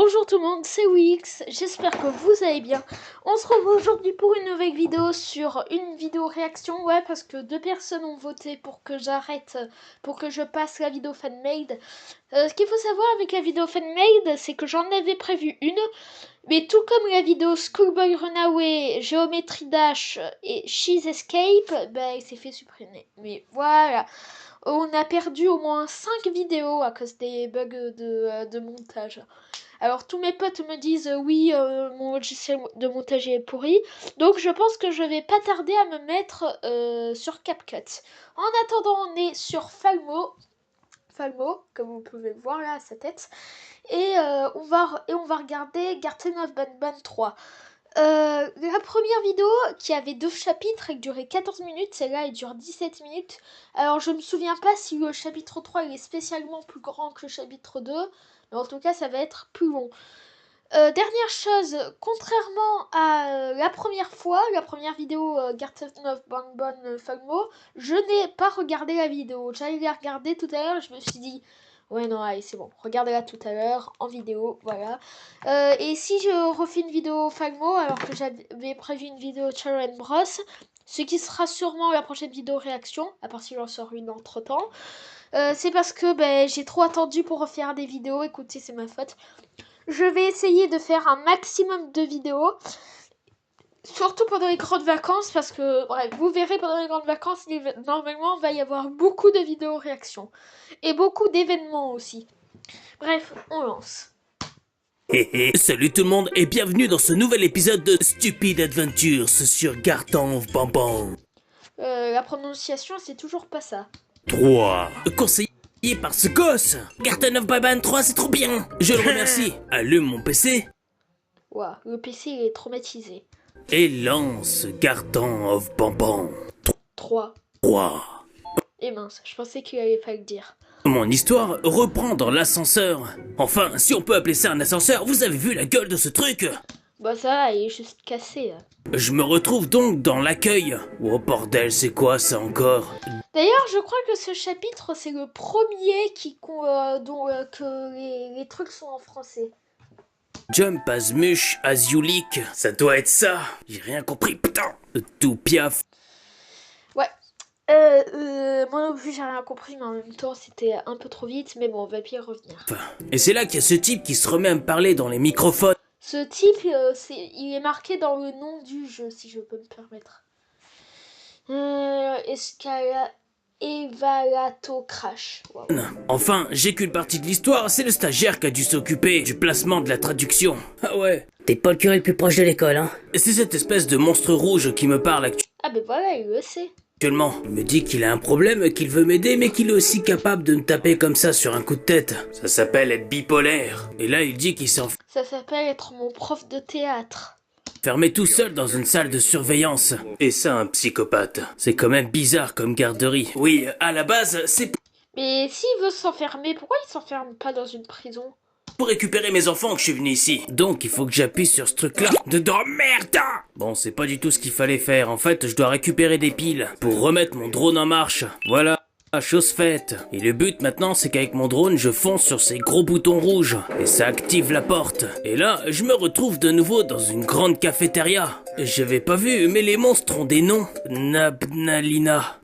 Bonjour tout le monde, c'est Wix, j'espère que vous allez bien. On se retrouve aujourd'hui pour une nouvelle vidéo sur une vidéo réaction, ouais, parce que deux personnes ont voté pour que j'arrête, pour que je passe la vidéo fan-made. Ce qu'il faut savoir avec la vidéo fan-made, c'est que j'en avais prévu une, mais tout comme la vidéo Schoolboy Runaway, Geometry Dash et She's Escape, il s'est fait supprimer. Mais voilà. On a perdu au moins 5 vidéos à cause des bugs de montage. Alors tous mes potes me disent oui, mon logiciel de montage est pourri. Donc je pense que je vais pas tarder à me mettre sur CapCut. En attendant, on est sur Falmo, comme vous pouvez le voir là à sa tête. Et on va regarder Garten of Banban 3. La première vidéo qui avait 2 chapitres, elle durait 14 minutes, celle-là elle dure 17 minutes. Alors je me souviens pas si le chapitre 3 il est spécialement plus grand que le chapitre 2, mais en tout cas ça va être plus long. Dernière chose, contrairement à la première vidéo Garten of Banban Falmo, je n'ai pas regardé la vidéo. J'allais la regarder tout à l'heure, je me suis dit ouais non allez c'est bon, regardez-la tout à l'heure en vidéo, voilà. Et si je refais une vidéo Falmo alors que j'avais prévu une vidéo Challenge Bros, ce qui sera sûrement la prochaine vidéo réaction, à part si j'en sors une entre temps, c'est parce que j'ai trop attendu pour refaire des vidéos, écoutez c'est ma faute. Je vais essayer de faire un maximum de vidéos, surtout pendant les grandes vacances, parce que, bref, vous verrez pendant les grandes vacances, normalement, il va y avoir beaucoup de vidéos réactions. Et beaucoup d'événements aussi. Bref, on lance. Salut tout le monde et bienvenue dans ce nouvel épisode de Stupid Adventures sur Garten of Banban. La prononciation, c'est toujours pas ça. 3. Conseillé par ce gosse. Garten of Banban 3, c'est trop bien. Je le remercie. Allume mon PC. Ouah, le PC il est traumatisé. Et lance Garten of Banban 3. 3. Et mince, je pensais qu'il allait pas le dire. Mon histoire reprend dans l'ascenseur. Enfin, si on peut appeler ça un ascenseur, vous avez vu la gueule de ce truc? Bah ça va, il est juste cassé. Je me retrouve donc dans l'accueil. Oh bordel, c'est quoi ça encore? D'ailleurs, je crois que ce chapitre, c'est le premier que les trucs sont en français. Jump as much as you leak. Ça doit être ça. J'ai rien compris, putain. Tout piaf. Ouais. Moi non plus, j'ai rien compris, mais en même temps, c'était un peu trop vite. Mais bon, on va bien revenir. Et c'est là qu'il y a ce type qui se remet à me parler dans les microphones. Ce type, il est marqué dans le nom du jeu, si je peux me permettre. Evalato Crash. Wow. Enfin, j'ai qu'une partie de l'histoire, c'est le stagiaire qui a dû s'occuper du placement de la traduction. Ah ouais. T'es pas le curé le plus proche de l'école, hein? Et c'est cette espèce de monstre rouge qui me parle Ah ben voilà, il le sait. actuellement. Il me dit qu'il a un problème, qu'il veut m'aider, mais qu'il est aussi capable de me taper comme ça sur un coup de tête. Ça s'appelle être bipolaire. Et là, il dit qu'il s'est Ça s'appelle être mon prof de théâtre. enfermé tout seul dans une salle de surveillance. Et ça, un psychopathe. C'est quand même bizarre comme garderie. Oui, à la base, c'est Mais s'il veut s'enfermer, pourquoi il s'enferme pas dans une prison? pour récupérer mes enfants que je suis venu ici. Donc, il faut que j'appuie sur ce truc-là. Dedans, merde! Bon, c'est pas du tout ce qu'il fallait faire. En fait, je dois récupérer des piles pour remettre mon drone en marche. Voilà. Chose faite. Et le but maintenant, c'est qu'avec mon drone, je fonce sur ces gros boutons rouges. Et ça active la porte. Et là, je me retrouve de nouveau dans une grande cafétéria. J'avais pas vu, mais les monstres ont des noms. Nabnalina.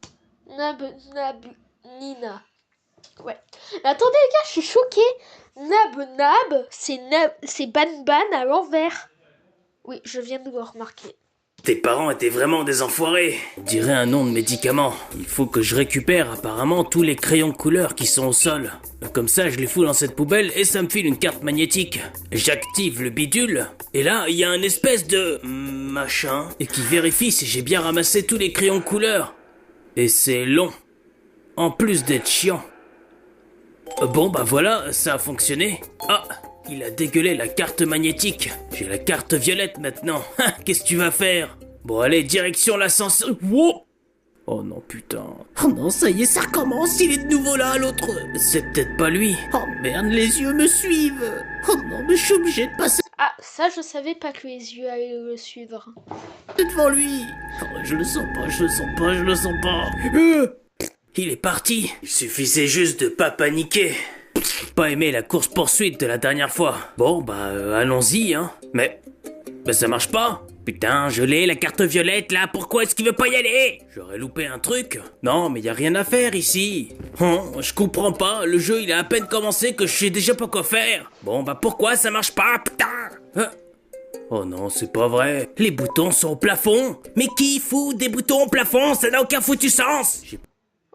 Nina. Ouais. Mais attendez les gars, je suis choquée. C'est Banban à l'envers. Oui, je viens de le remarquer. Tes parents étaient vraiment des enfoirés. On dirait un nom de médicament. Il faut que je récupère apparemment tous les crayons de couleur qui sont au sol. Comme ça, je les fous dans cette poubelle et ça me file une carte magnétique. J'active le bidule. Et là, il y a un espèce de machin et qui vérifie si j'ai bien ramassé tous les crayons de couleur. Et c'est long. En plus d'être chiant. Bon bah voilà, ça a fonctionné. Ah, il a dégueulé la carte magnétique. J'ai la carte violette maintenant. Qu'est-ce que tu vas faire? Bon allez, direction l'ascenseur. Wow! Oh non putain. Oh non, ça y est, ça recommence. Il est de nouveau là, l'autre. C'est peut-être pas lui. Oh merde, les yeux me suivent. Oh non, mais je suis obligé de passer Ah, ça je savais pas que les yeux allaient le suivre. devant lui. Oh, je le sens pas, je le sens pas, je le sens pas. Il est parti. Il suffisait juste de pas paniquer. J'ai pas aimé la course-poursuite de la dernière fois. Bon, allons-y, hein. Mais ça marche pas. Putain, je l'ai, la carte violette, là, pourquoi est-ce qu'il veut pas y aller? J'aurais loupé un truc. Non, mais y a rien à faire ici. Je comprends pas, le jeu il a à peine commencé que je sais déjà pas quoi faire. Bon, pourquoi ça marche pas, putain? Oh non, c'est pas vrai. Les boutons sont au plafond. Mais qui fout des boutons au plafond? Ça n'a aucun foutu sens.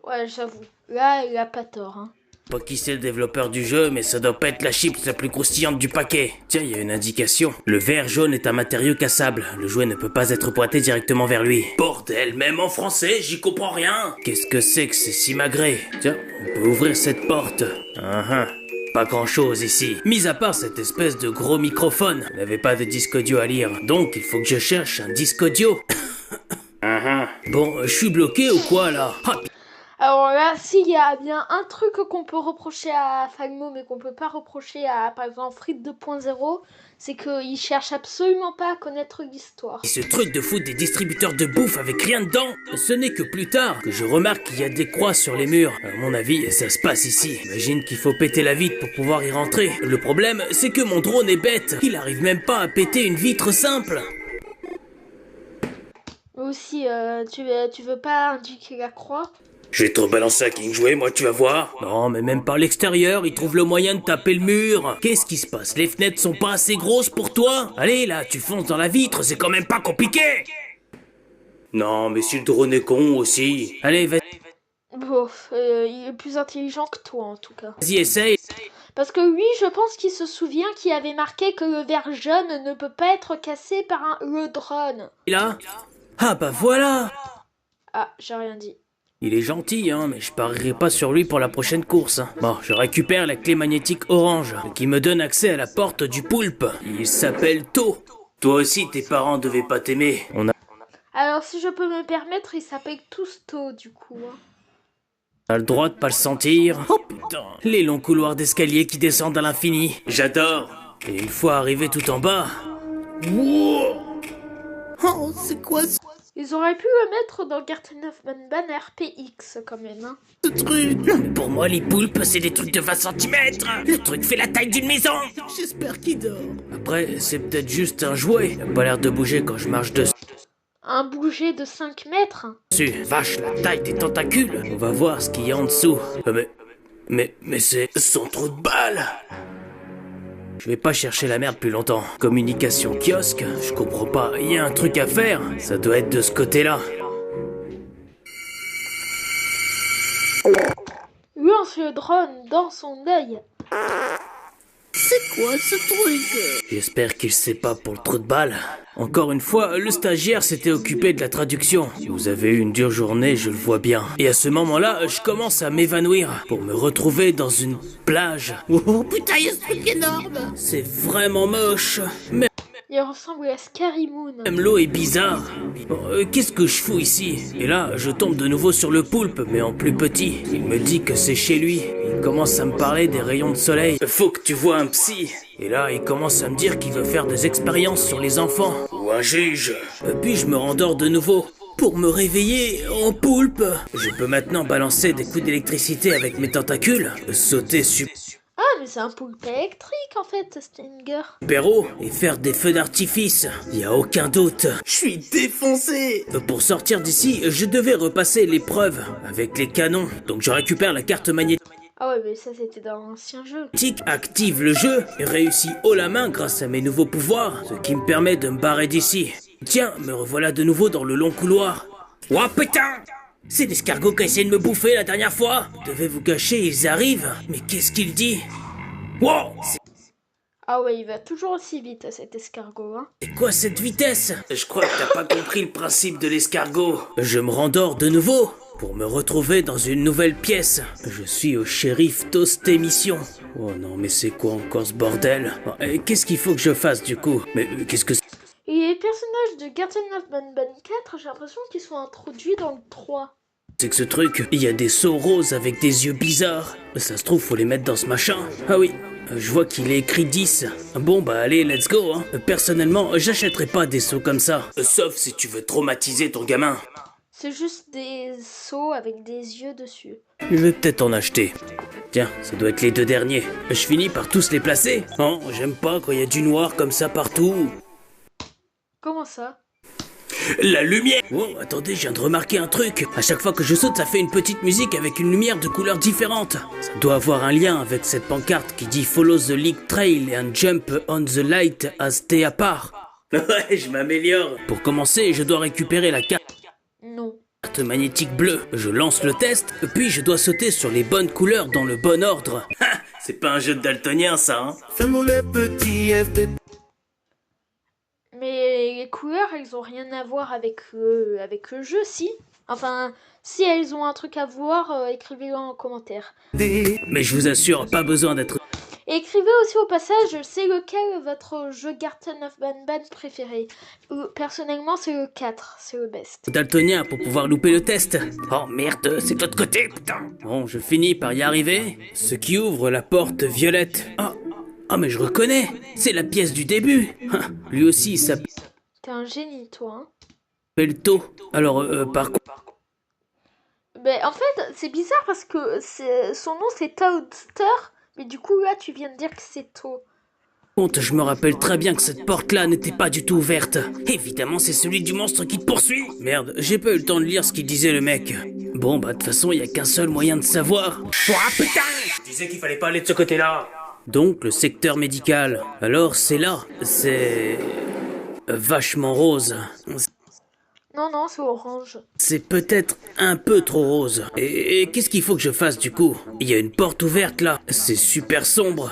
Ouais, j'avoue. Là, il a pas tort, hein. Pas qui c'est le développeur du jeu, mais ça doit pas être la chips la plus croustillante du paquet. Tiens, il y a une indication. Le verre jaune est un matériau cassable. Le jouet ne peut pas être pointé directement vers lui. Bordel, même en français, j'y comprends rien. Qu'est-ce que c'est que ces simagrées? Tiens, on peut ouvrir cette porte. Pas grand chose ici. Mis à part cette espèce de gros microphone. Il n'avait pas de disque audio à lire. Donc il faut que je cherche un disque audio. Bon, je suis bloqué ou quoi là? Alors là, s'il y a bien un truc qu'on peut reprocher à Fagmo, mais qu'on peut pas reprocher à, par exemple, Frites 2.0, c'est qu'il cherche absolument pas à connaître l'histoire. Ce truc de foutre des distributeurs de bouffe avec rien dedans, ce n'est que plus tard que je remarque qu'il y a des croix sur les murs. À mon avis, ça se passe ici. J'imagine qu'il faut péter la vitre pour pouvoir y rentrer. Le problème, c'est que mon drone est bête. Il arrive même pas à péter une vitre simple. Aussi, tu veux pas indiquer la croix? Je vais te rebalancer à King Jouet, moi tu vas voir. Non, mais même par l'extérieur, il trouve le moyen de taper le mur. Qu'est-ce qui se passe? Les fenêtres sont pas assez grosses pour toi? Allez là, tu fonces dans la vitre, c'est quand même pas compliqué. Non, mais si le drone est con aussi. Allez, vas-y. Bon, il est plus intelligent que toi en tout cas. Vas-y, essaye. Parce que lui, je pense qu'il se souvient qu'il avait marqué que le verre jaune ne peut pas être cassé par le drone. Là? Ah voilà. Ah, j'ai rien dit. Il est gentil, hein, mais je parierai pas sur lui pour la prochaine course. Bon, je récupère la clé magnétique orange, qui me donne accès à la porte du poulpe. Il s'appelle To. Toi aussi, tes parents devaient pas t'aimer. Alors, si je peux me permettre, il s'appelle Tousto, du coup. On a le droit de pas le sentir. Oh putain. Les longs couloirs d'escalier qui descendent à l'infini. J'adore. Et une fois arrivé tout en bas... Wow. Oh, c'est quoi ça? Ils auraient pu le mettre dans Garten of Banban RPX quand même, hein. Ce truc. Non, mais pour moi, les poulpes, c'est des trucs de 20 cm. Le truc fait la taille d'une maison. J'espère qu'il dort. Après, c'est peut-être juste un jouet. Il a pas l'air de bouger quand je marche dessus. Un bouger de 5 mètres. Vache, la taille des tentacules. On va voir ce qu'il y a en dessous. Mais c'est son trou de balle. Je vais pas chercher la merde plus longtemps. Communication kiosque, je comprends pas, il y a un truc à faire. Ça doit être de ce côté-là. Lance le drone dans son œil. C'est quoi ce truc? J'espère qu'il sait pas pour le trou de balle. Encore une fois, le stagiaire s'était occupé de la traduction. Vous avez eu une dure journée, je le vois bien. Et à ce moment-là, je commence à m'évanouir pour me retrouver dans une plage. Oh putain, il y a ce truc énorme. C'est vraiment moche. Mais il ressemble à Scary Moon. même l'eau est bizarre. Bon, qu'est-ce que je fous ici? Et là, je tombe de nouveau sur le poulpe, mais en plus petit. Il me dit que c'est chez lui. Il commence à me parler des rayons de soleil. Faut que tu vois un psy. Et là, il commence à me dire qu'il veut faire des expériences sur les enfants. Ou un juge. Puis je me rendors de nouveau. Pour me réveiller en poulpe. Je peux maintenant balancer des coups d'électricité avec mes tentacules. Sauter Ah, mais c'est un poulpe électrique en fait, Stinger. super haut et faire des feux d'artifice. Y a aucun doute. Je suis défoncé. Pour sortir d'ici, je devais repasser l'épreuve avec les canons. Donc je récupère la carte magnétique. Ah ouais, mais ça c'était dans l'ancien jeu. Active le jeu et réussit haut la main grâce à mes nouveaux pouvoirs, ce qui me permet de me barrer d'ici. Tiens, me revoilà de nouveau dans le long couloir. Oh putain! C'est l'escargot qui a essayé de me bouffer la dernière fois. Devez vous cacher, ils arrivent. Mais qu'est-ce qu'il dit? Wow! Ah ouais, il va toujours aussi vite cet escargot, hein. C'est quoi cette vitesse? Je crois que t'as pas compris le principe de l'escargot. Je me rendors de nouveau pour me retrouver dans une nouvelle pièce. Je suis au shérif Toast Émission. Oh non, mais c'est quoi encore ce bordel? Bon, qu'est-ce qu'il faut que je fasse du coup? Mais qu'est-ce que c'est? Et les personnages de Garten of Banban 4, j'ai l'impression qu'ils sont introduits dans le 3. C'est que ce truc, il y a des seaux roses avec des yeux bizarres. Ça se trouve, faut les mettre dans ce machin. Ah oui, je vois qu'il est écrit 10. Bon bah allez, let's go, hein. Personnellement, j'achèterai pas des seaux comme ça. Sauf si tu veux traumatiser ton gamin. C'est juste des seaux avec des yeux dessus. Je vais peut-être en acheter. Tiens, ça doit être les 2 derniers. Je finis par tous les placer. Non, j'aime pas quand il y a du noir comme ça partout. Comment ça? La lumière! Oh, attendez, je viens de remarquer un truc. À chaque fois que je saute, ça fait une petite musique avec une lumière de couleurs différentes. Ça doit avoir un lien avec cette pancarte qui dit Follow the League Trail and jump on the light as stay apart. Ouais, je m'améliore. Pour commencer, je dois récupérer la carte Non. magnétique bleue. Je lance le test, puis je dois sauter sur les bonnes couleurs dans le bon ordre. Ha! C'est pas un jeu de daltonien, ça, hein? Fais-moi le petit FD. Mais les couleurs, elles ont rien à voir avec le jeu, si. Enfin, si elles ont un truc à voir, écrivez-le en commentaire. Mais je vous assure, pas besoin d'être... Et écrivez aussi au passage, c'est lequel votre jeu Garten of Banban préféré. Personnellement, c'est le 4, c'est le best. daltonien pour pouvoir louper le test. Oh merde, c'est de l'autre côté, putain. Bon, je finis par y arriver. Ce qui ouvre la porte violette. Ah, mais je reconnais. C'est la pièce du début. Lui aussi, il s'appelle T'es un génie, toi, hein. Tau. Alors, par Ben, en fait, c'est bizarre parce que son nom c'est Toadster, mais du coup là tu viens de dire que c'est To. contre, je me rappelle très bien que cette porte-là n'était pas du tout ouverte. Évidemment, c'est celui du monstre qui te poursuit. Merde, j'ai pas eu le temps de lire ce qu'il disait le mec. Bon, bah de toute façon, il y a qu'un seul moyen de savoir. Oh putain! Je disais qu'il fallait pas aller de ce côté-là. Donc, le secteur médical. Alors, c'est là. C'est... vachement rose. Non, c'est orange. C'est peut-être un peu trop rose. Et qu'est-ce qu'il faut que je fasse du coup? Il y a une porte ouverte là. C'est super sombre.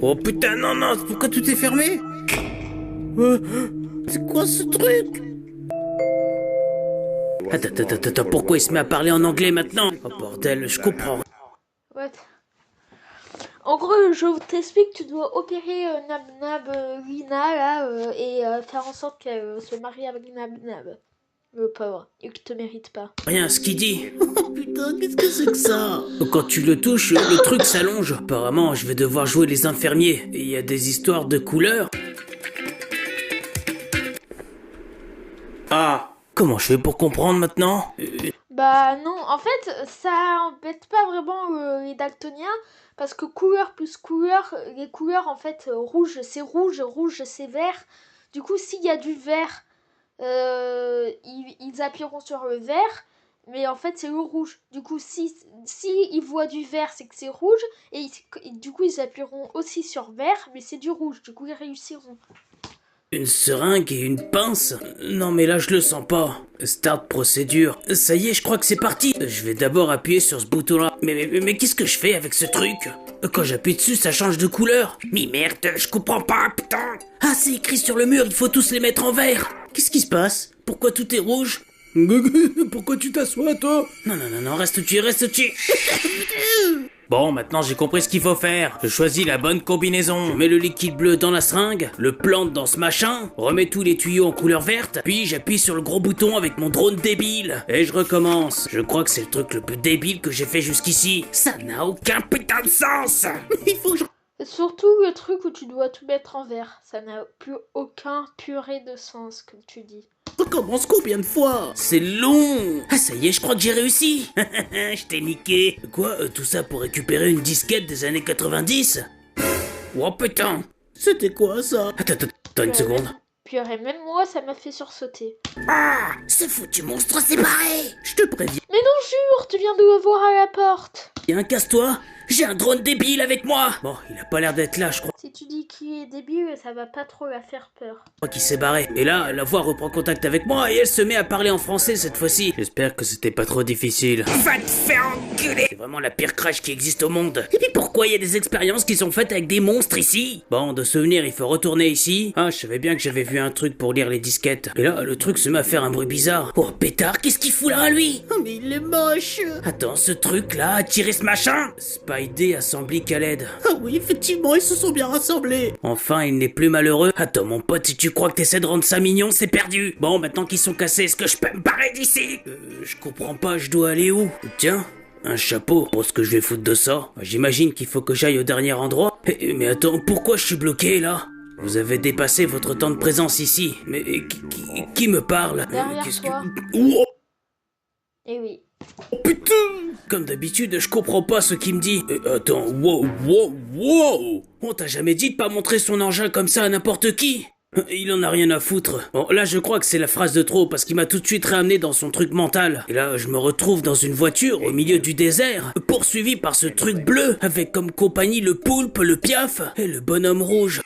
Oh putain, non, pourquoi tout est fermé? C'est quoi ce truc? Attends, pourquoi il se met à parler en anglais maintenant? Oh bordel, je comprends. What? En gros, je t'explique, tu dois opérer Nab Nab Lina là et faire en sorte qu'elle se marie avec Nab Nab. Le pauvre, il te mérite pas. Rien, ce qu'il dit. Oh putain, qu'est-ce que c'est que ça? Quand tu le touches, le truc s'allonge. Apparemment, je vais devoir jouer les infirmiers. Et il y a des histoires de couleurs. Ah, comment je fais pour comprendre maintenant? Bah non, en fait, ça embête pas vraiment les daltoniens, parce que couleur plus couleur, les couleurs en fait, rouge c'est vert. Du coup, s'il y a du vert, ils appuieront sur le vert, mais en fait c'est le rouge. Du coup, si ils voient du vert, c'est que c'est rouge, et du coup ils appuieront aussi sur vert, mais c'est du rouge. Du coup, ils réussiront. Une seringue et une pince? Non mais là je le sens pas. Start procédure. Ça y est, je crois que c'est parti. Je vais d'abord appuyer sur ce bouton-là. Mais qu'est-ce que je fais avec ce truc? Quand j'appuie dessus, ça change de couleur. Mais merde, je comprends pas, putain. Ah, c'est écrit sur le mur, il faut tous les mettre en vert. Qu'est-ce qui se passe? Pourquoi tout est rouge? Pourquoi tu t'assois, toi? Non, reste dessus. Bon, maintenant j'ai compris ce qu'il faut faire. Je choisis la bonne combinaison. Je mets le liquide bleu dans la seringue, le plante dans ce machin, remets tous les tuyaux en couleur verte, puis j'appuie sur le gros bouton avec mon drone débile. Et je recommence. Je crois que c'est le truc le plus débile que j'ai fait jusqu'ici. Ça n'a aucun putain de sens. Il faut que je... Surtout le truc où tu dois tout mettre en vert. Ça n'a plus aucun purée de sens, comme tu dis. recommence combien de fois? C'est long. Ah ça y est, je crois que j'ai réussi. Je t'ai niqué. Quoi, tout ça pour récupérer une disquette des années 90? Oh putain. C'était quoi ça? Attends une seconde. Purée, même moi, ça m'a fait sursauter. Ah, ce foutu monstre s'est barré. Je te préviens. Mais non, jure, tu viens de le voir à la porte. Viens, casse-toi. J'ai un drone débile avec moi. Bon, il a pas l'air d'être là, je crois. Si tu dis qu'il est débile, ça va pas trop la faire peur. Je crois qu'il s'est barré. Et là, la voix reprend contact avec moi et elle se met à parler en français cette fois-ci. J'espère que c'était pas trop difficile. Va te faire enculer. C'est vraiment la pire crash qui existe au monde. Et puis pourquoi il y a des expériences qui sont faites avec des monstres ici? Bon, de souvenir, il faut retourner ici. Ah, je savais bien que j'avais vu un truc pour lire les disquettes. Et là, le truc se met à faire un bruit bizarre. Oh, pétard, qu'est-ce qu'il fout là, lui? Oh, mais il est moche. Attends, ce truc-là a tiré ce machin? Spidey assemblé Khaled. Ah oui, effectivement, ils se sont bien rassemblés. Enfin, il n'est plus malheureux. Attends, mon pote, si tu crois que t'essaies de rendre ça mignon, c'est perdu. Bon, maintenant qu'ils sont cassés, est-ce que je peux me barrer d'ici? Je comprends pas, je dois aller où? Tiens, un chapeau. Pour ce que je vais foutre de ça? J'imagine qu'il faut que j'aille au dernier endroit. Mais attends, pourquoi je suis bloqué, là? Vous avez dépassé votre temps de présence ici. Mais qui me parle? Derrière toi. Oh Et oui. Putain! Comme d'habitude, je comprends pas ce qu'il me dit. Attends, wow! On t'a jamais dit de pas montrer son engin comme ça à n'importe qui? Il en a rien à foutre. Bon, là, je crois que c'est la phrase de trop, parce qu'il m'a tout de suite ramené dans son truc mental. Et là, je me retrouve dans une voiture, au milieu du désert, poursuivi par ce truc bleu, avec comme compagnie le poulpe, le piaf, et le bonhomme rouge.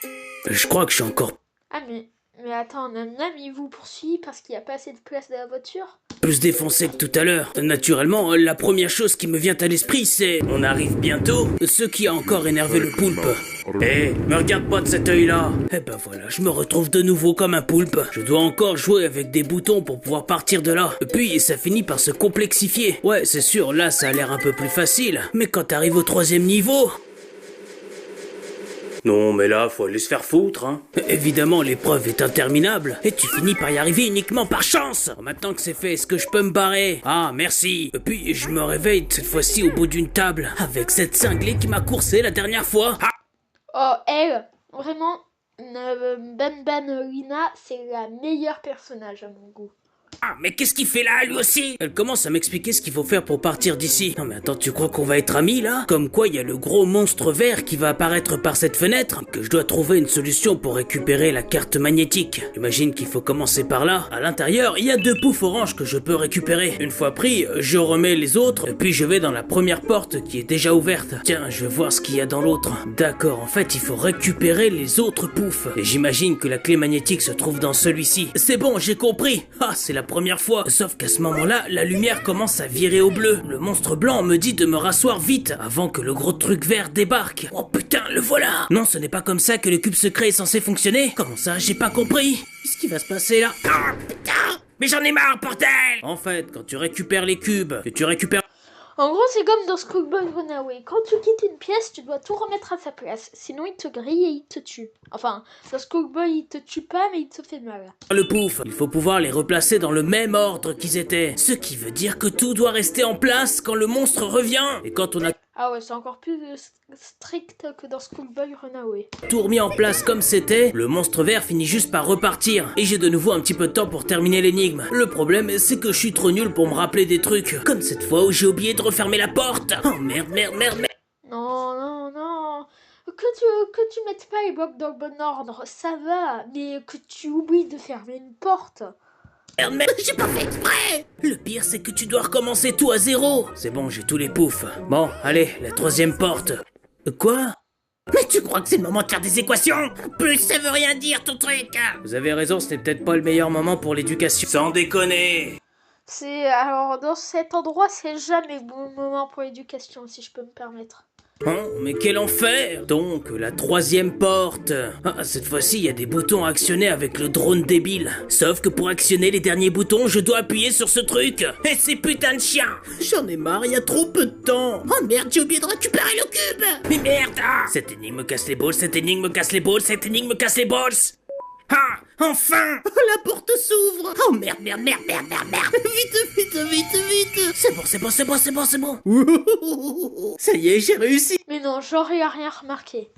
Je crois que je suis encore Ah mais attends, Nam il vous poursuit parce qu'il n'y a pas assez de place dans la voiture? plus défoncé que tout à l'heure. Naturellement, la première chose qui me vient à l'esprit, c'est... On arrive bientôt. Ce qui a encore énervé le poulpe. Me regarde pas de cet œil-là. Eh ben voilà, je me retrouve de nouveau comme un poulpe. Je dois encore jouer avec des boutons pour pouvoir partir de là. Puis ça finit par se complexifier. Ouais, c'est sûr, là ça a l'air un peu plus facile. Mais quand t'arrives au 3e niveau... Non, mais là, faut aller se faire foutre, hein. Évidemment, l'épreuve est interminable, et tu finis par y arriver uniquement par chance. Maintenant que c'est fait, est-ce que je peux me barrer? Ah, merci. Puis, je me réveille cette fois-ci au bout d'une table, avec cette cinglée qui m'a coursé la dernière fois. Ah. Oh, elle, vraiment, Lina, c'est la meilleure personnage à mon goût. Ah, mais qu'est-ce qu'il fait là, lui aussi? Elle commence à m'expliquer ce qu'il faut faire pour partir d'ici. Non mais attends, tu crois qu'on va être amis, là? Comme quoi, il y a le gros monstre vert qui va apparaître par cette fenêtre, et que je dois trouver une solution pour récupérer la carte magnétique. J'imagine qu'il faut commencer par là. À l'intérieur, il y a 2 poufs oranges que je peux récupérer. Une fois pris, je remets les autres, puis je vais dans la première porte qui est déjà ouverte. Tiens, je vais voir ce qu'il y a dans l'autre. D'accord, en fait, il faut récupérer les autres poufs. Et j'imagine que la clé magnétique se trouve dans celui-ci. C'est bon, j'ai compris. Ah, c'est la première fois. Sauf qu'à ce moment-là, la lumière commence à virer au bleu. Le monstre blanc me dit de me rasseoir vite avant que le gros truc vert débarque. Oh putain, le voilà! Non, ce n'est pas comme ça que le cube secret est censé fonctionner. Comment ça? J'ai pas compris. Qu'est-ce qui va se passer là? Ah putain! Mais j'en ai marre, bordel! En fait, quand tu récupères les cubes, que tu récupères... En gros, c'est comme dans Schoolboy Runaway. Quand tu quittes une pièce, tu dois tout remettre à sa place. Sinon, il te grille et il te tue. Enfin, dans Schoolboy, il te tue pas, mais il te fait mal. Le pouf, il faut pouvoir les replacer dans le même ordre qu'ils étaient. Ce qui veut dire que tout doit rester en place quand le monstre revient. Et quand on a Ah ouais, c'est encore plus strict que dans Schoolboy Runaway. tout remis en place comme c'était, le monstre vert finit juste par repartir. Et j'ai de nouveau un petit peu de temps pour terminer l'énigme. Le problème, c'est que je suis trop nul pour me rappeler des trucs. Comme cette fois où j'ai oublié de refermer la porte. Oh merde. Non. Que tu mettes pas les blocs dans le bon ordre, ça va. Mais que tu oublies de fermer une porte. Merde, j'ai pas fait exprès. Le pire, c'est que tu dois recommencer tout à zéro. C'est bon, j'ai tous les poufs. Bon, allez, la 3e porte. Quoi? Mais tu crois que c'est le moment de faire des équations? Plus ça veut rien dire ton truc. Vous avez raison, ce n'est peut-être pas le meilleur moment pour l'éducation. Sans déconner. Alors, dans cet endroit, c'est jamais le bon moment pour l'éducation, si je peux me permettre. Hein, mais quel enfer! Donc, la 3e porte. Ah, cette fois-ci, il y a des boutons à actionner avec le drone débile. Sauf que pour actionner les derniers boutons, je dois appuyer sur ce truc. Et ces putains de chiens! J'en ai marre, il y a trop peu de temps. Oh merde, j'ai oublié de récupérer le cube! Mais merde! Cette énigme me casse les balls, cette énigme me casse les balls, cette énigme me casse les balls! Ah! Enfin! La porte s'ouvre! Oh merde! Vite! C'est bon! Ça y est, j'ai réussi! Mais non, j'aurais rien remarqué.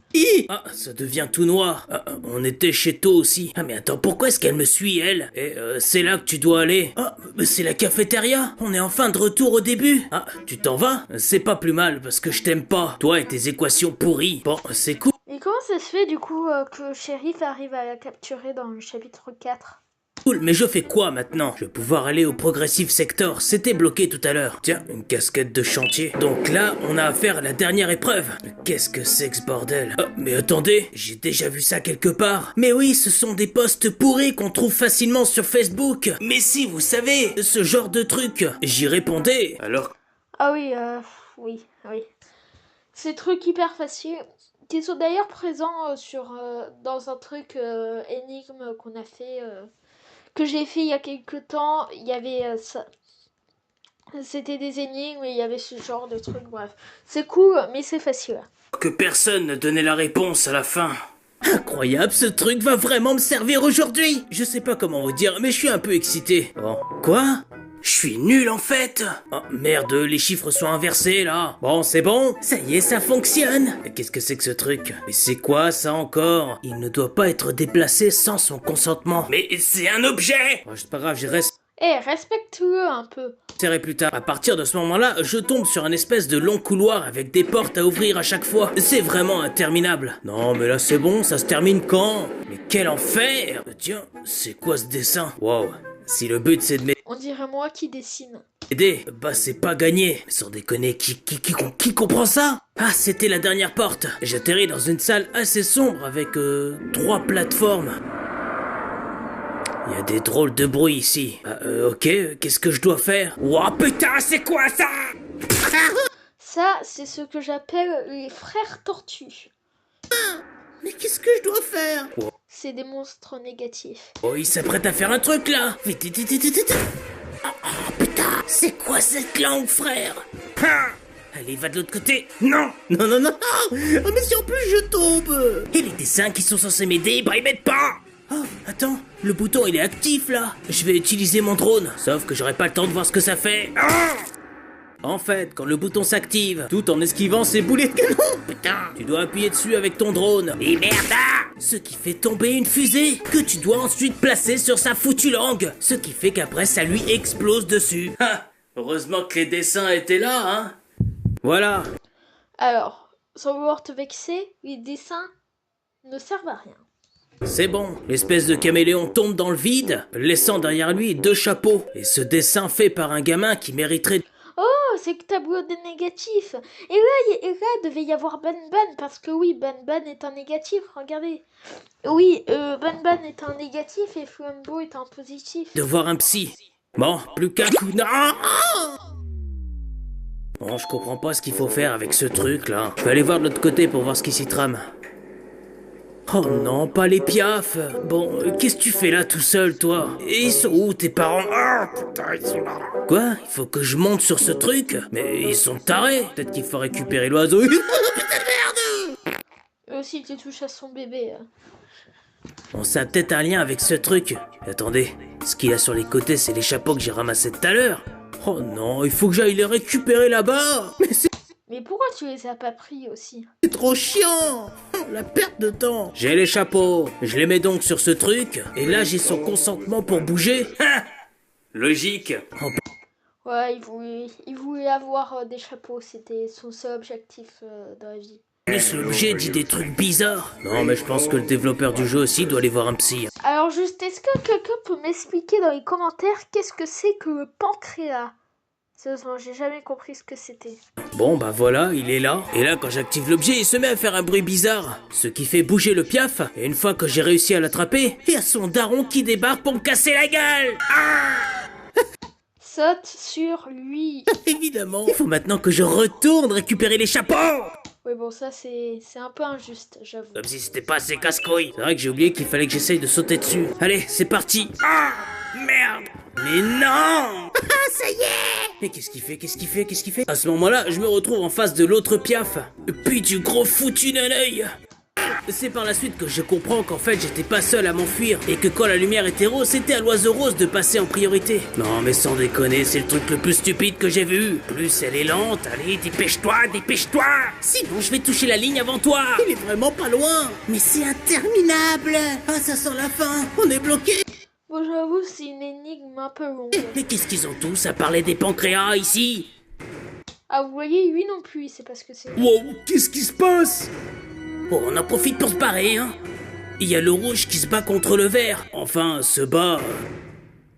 Ah, ça devient tout noir. Ah, on était chez To aussi. Ah, mais attends, pourquoi est-ce qu'elle me suit, elle? Et c'est là que tu dois aller. Ah, mais c'est la cafétéria. On est enfin de retour au début. Ah, tu t'en vas? C'est pas plus mal, parce que je t'aime pas. Toi et tes équations pourries. Bon, c'est cool. Et comment ça se fait du coup que Sheriff arrive à la capturer dans le chapitre 4? Cool, mais je fais quoi maintenant? Je vais pouvoir aller au Progressive Sector, c'était bloqué tout à l'heure. Tiens, une casquette de chantier. Donc là, on a affaire à la dernière épreuve. Mais qu'est-ce que c'est que ce bordel? Oh, mais attendez, j'ai déjà vu ça quelque part. Mais oui, ce sont des posts pourris qu'on trouve facilement sur Facebook. Mais si, vous savez, ce genre de truc. J'y répondais. Alors? Ah oui, oui. Ces trucs hyper faciles, qui sont d'ailleurs présents dans un truc énigme qu'on a fait... que j'ai fait il y a quelques temps, il y avait ça. C'était des énigmes et il y avait ce genre de truc, bref. C'est cool, mais c'est facile. Que personne ne donnait la réponse à la fin. Incroyable, ce truc va vraiment me servir aujourd'hui. Je sais pas comment vous dire, mais je suis un peu excité. Bon, quoi? Je suis nul en fait. Oh merde, les chiffres sont inversés là. Bon, c'est bon. Ça y est, ça fonctionne. Mais qu'est-ce que c'est que ce truc? Mais c'est quoi ça encore? Il ne doit pas être déplacé sans son consentement. Mais c'est un objet. Oh, c'est pas grave, je reste. Eh, respecte-le un peu. Serré plus tard. À partir de ce moment-là, je tombe sur un espèce de long couloir avec des portes à ouvrir à chaque fois. C'est vraiment interminable. Non, mais là c'est bon, ça se termine quand? Mais quel enfer! Tiens, c'est quoi ce dessin? Wow. Si le but c'est de On dirait moi qui dessine. m'aider, bah c'est pas gagné. Mais sans déconner, qui comprend ça? Ah, c'était la dernière porte. J'atterris dans une salle assez sombre avec 3 plateformes. Il y a des drôles de bruits ici. Ok, qu'est-ce que je dois faire? Ouah, putain, c'est quoi ça? Ça, c'est ce que j'appelle les frères tortues. Mais qu'est-ce que je dois faire? C'est des monstres négatifs. Oh, il s'apprête à faire un truc là. Vite, vite, vite, vite, vite. Oh, putain, c'est quoi cette langue, frère? Ah, allez, va de l'autre côté. Non, non, non, non. Oh, mais si en plus je tombe. Et les dessins qui sont censés m'aider, bah ils m'aident pas. Oh, attends, le bouton il est actif là. Je vais utiliser mon drone, sauf que j'aurai pas le temps de voir ce que ça fait. Ah, en fait, quand le bouton s'active, tout en esquivant ses boulets de canon, putain, tu dois appuyer dessus avec ton drone. Et merde! Ce qui fait tomber une fusée, que tu dois ensuite placer sur sa foutue langue. Ce qui fait qu'après ça lui explose dessus. Ah, heureusement que les dessins étaient là, hein. Voilà. Alors, sans vouloir te vexer, les dessins ne servent à rien. C'est bon, l'espèce de caméléon tombe dans le vide, laissant derrière lui 2 chapeaux. Et ce dessin fait par un gamin qui mériterait... Oh, c'est que tableau des négatifs. Et là, devait y avoir Ben Ben, parce que oui, Ben Ben est un négatif, regardez. Oui, Ben Ben est un négatif et Flambeau est un positif. de voir un psy. Bon, plus qu'un coup... Non! Bon, je comprends pas ce qu'il faut faire avec ce truc là. Je vais aller voir de l'autre côté pour voir ce qui s'y trame. Oh non, pas les piafs. Bon, qu'est-ce que tu fais là tout seul, toi? Et ils sont où tes parents? Ah, putain, ils sont là. Quoi? Il faut que je monte sur ce truc? Mais ils sont tarés. Peut-être qu'il faut récupérer l'oiseau. Aussi, tu touches à son bébé. Bon, ça a peut-être un lien avec ce truc. Attendez, ce qu'il a sur les côtés, c'est les chapeaux que j'ai ramassés tout à l'heure. Oh non, il faut que j'aille les récupérer là-bas. Mais c'est Mais pourquoi tu les as pas pris aussi? trop chiant. La perte de temps. J'ai les chapeaux. Je les mets donc sur ce truc. Et là, j'ai son consentement pour bouger. Ha! Logique. Oh, Ouais, il voulait avoir des chapeaux, c'était son seul objectif dans la vie. plus l'objet dit des trucs bizarres. Non, mais je pense que le développeur du jeu aussi doit aller voir un psy. Alors juste, est-ce que quelqu'un peut m'expliquer dans les commentaires qu'est-ce que c'est que le pancréas? Sérieusement, j'ai jamais compris ce que c'était. Bon, bah voilà, il est là. Et là, quand j'active l'objet, il se met à faire un bruit bizarre. Ce qui fait bouger le piaf. Et une fois que j'ai réussi à l'attraper, il y a son daron qui débarque pour me casser la gueule. Saute sur lui. Évidemment. Il faut maintenant que je retourne récupérer les chapeaux. Oui, bon, ça c'est un peu injuste, j'avoue. Comme si c'était pas assez casse-couille. C'est vrai que j'ai oublié qu'il fallait que j'essaye de sauter dessus. Allez, c'est parti. Ah, merde. Mais non. Ça y est. Mais qu'est-ce qu'il fait? À ce moment-là, je me retrouve en face de l'autre piaf. Puis du gros foutu d'un œil. C'est par la suite que je comprends qu'en fait j'étais pas seul à m'enfuir et que quand la lumière était rose, c'était à l'oiseau rose de passer en priorité. Non mais sans déconner, c'est le truc le plus stupide que j'ai vu. Plus elle est lente, allez dépêche-toi. Sinon je vais toucher la ligne avant toi. Il est vraiment pas loin. Mais c'est interminable. Ah ça sent la fin, on est bloqué. Bon, j'avoue, c'est une énigme un peu longue. Mais qu'est-ce qu'ils ont tous à parler des pancréas ici? Ah, vous voyez, lui non plus, il sait pas ce que c'est. Wow, qu'est-ce qui se passe? Oh, on en profite pour se barrer, hein. Il y a le rouge qui se bat contre le vert. Enfin, se bat...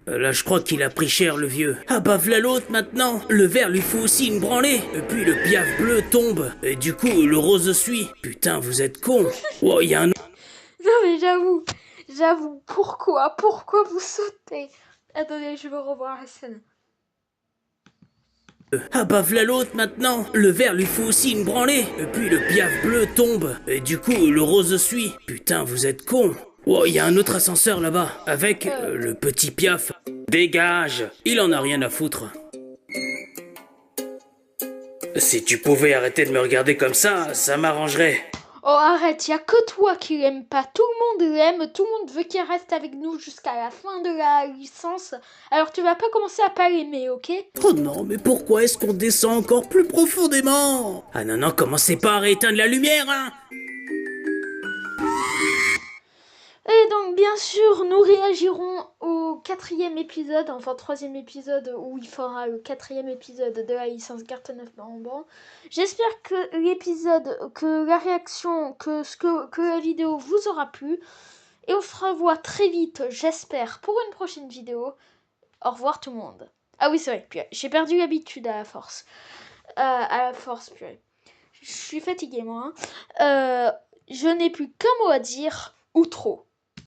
Là, je crois qu'il a pris cher, le vieux. Ah bah, v'là l'autre, maintenant. Le vert lui faut aussi une branlée. Et puis, le piaf bleu tombe. Et du coup, le rose suit. Putain, vous êtes cons. Oh, il y a un... Non mais j'avoue, pourquoi vous sautez? Attendez, je veux revoir la scène. Ah bah, v'là l'autre, maintenant. Le vert lui faut aussi une branlée. Et puis, le piaf bleu tombe. Et du coup, le rose suit. Putain, vous êtes cons. Oh, il y a un autre ascenseur là-bas, avec le petit piaf. Dégage, il en a rien à foutre. Si tu pouvais arrêter de me regarder comme ça m'arrangerait. Oh arrête, y a que toi qui l'aime pas. Tout le monde l'aime, tout le monde veut qu'il reste avec nous jusqu'à la fin de la licence. Alors tu vas pas commencer à pas l'aimer, ok? Oh non, mais pourquoi est-ce qu'on descend encore plus profondément? Ah non, non, commencez pas à rééteindre la lumière, hein. Et donc Donc bien sûr, nous réagirons au 4e épisode, enfin 3e épisode où il fera le 4e épisode de la licence Carte 9 Bamban. J'espère que l'épisode, que la réaction, que la vidéo vous aura plu. Et on se revoit très vite, j'espère, pour une prochaine vidéo. Au revoir tout le monde. Ah oui, c'est vrai, puis j'ai perdu l'habitude à la force. Purée. Je suis fatiguée, moi. Je n'ai plus qu'un mot à dire, ou trop.